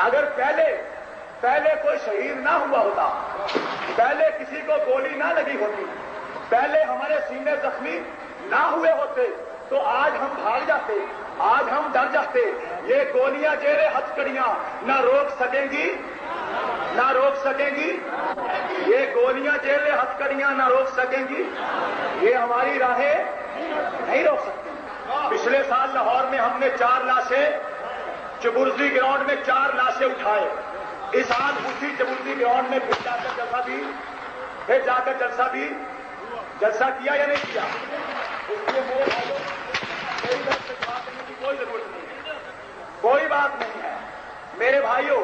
اگر پہلے کوئی شہید نہ ہوا ہوتا، پہلے کسی کو گولی نہ لگی ہوتی، پہلے ہمارے سینے زخمی نہ ہوئے ہوتے تو آج ہم بھاگ جاتے، آج ہم ڈر جاتے۔ یہ گولیاں جیرے ہتھکڑیاں نہ روک سکیں گی، نہ روک سکیں گی، یہ گولیاں جیرے ہتھکڑیاں نہ روک سکیں گی، یہ ہماری راہیں نہیں روک سکتی۔ پچھلے سال لاہور میں ہم نے 4 لاشیں، چبرزی گراؤنڈ میں 4 لاشیں اٹھائے۔ اس سال اسی چبرزی گراؤنڈ میں پھر جا کر جلسہ کیا یا نہیں کیا؟ اس لیے میرے بھائیوں میری طرف سے بات کرنے کی کوئی ضرورت نہیں، کوئی بات نہیں ہے۔ میرے بھائیوں،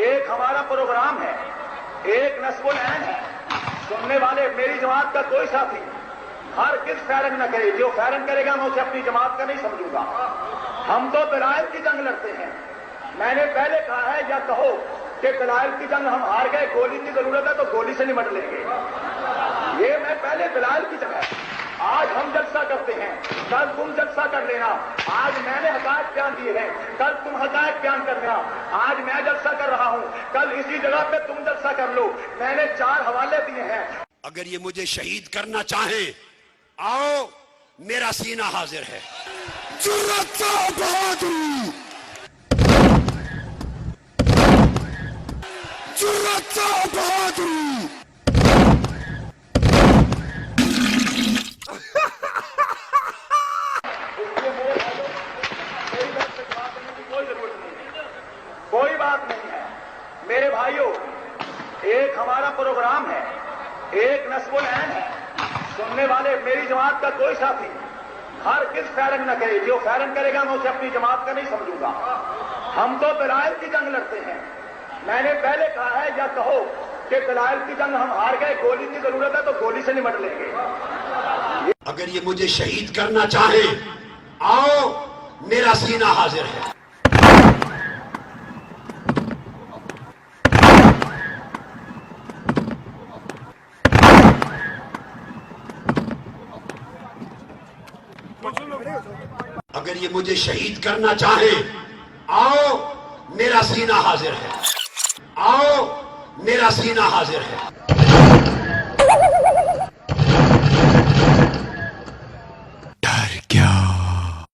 ایک ہمارا پروگرام ہے، ایک نصب العین ہے۔ سننے والے میری جماعت کا کوئی ساتھی ہرگز فیرنگ نہ کرے، جو فیرنگ کرے گا میں اسے اپنی جماعت کا نہیں سمجھوں گا۔ ہم تو دلائل کی جنگ لڑتے ہیں۔ میں نے پہلے کہا ہے، یا کہو کہ دلائل کی جنگ ہم ہار گئے، گولی کی ضرورت ہے تو گولی سے نمٹ لیں گے۔ یہ میں پہلے دلائل کی جنگ ہے۔ آج ہم جلسہ کرتے ہیں، کل تم جلسہ کر لینا۔ آج میں نے حقائق بیان دیے ہیں، کل تم حقائق بیان کر لینا۔ آج میں جلسہ کر رہا ہوں، کل اسی جگہ پہ تم جلسہ کر لو۔ میں نے 4 حوالے دیے ہیں۔ اگر یہ مجھے شہید کرنا چاہیں، آؤ، میرا سینہ حاضر ہے۔ جرأت و بہادری، جرأت و بہادری۔ کوئی بات نہیں ہے۔ میرے بھائیوں، ایک ہمارا پروگرام ہے، ایک نصب العین ہے۔ سننے والے میری جماعت کا کوئی ساتھی ہرگز فیرنگ نہ کرے، جو فیرنگ کرے گا میں اسے اپنی جماعت کا نہیں سمجھوں گا۔ ہم تو دلائل کی جنگ لڑتے ہیں۔ میں نے پہلے کہا ہے، یا کہو کہ دلائل کی جنگ ہم ہار گئے، گولی کی ضرورت ہے تو گولی سے نمٹ لیں گے۔ اگر یہ مجھے شہید کرنا چاہیں، آؤ، میرا سینہ حاضر ہے۔ اگر یہ مجھے شہید کرنا چاہیں، آؤ، میرا سینہ حاضر ہے۔ آؤ، میرا سینہ حاضر ہے۔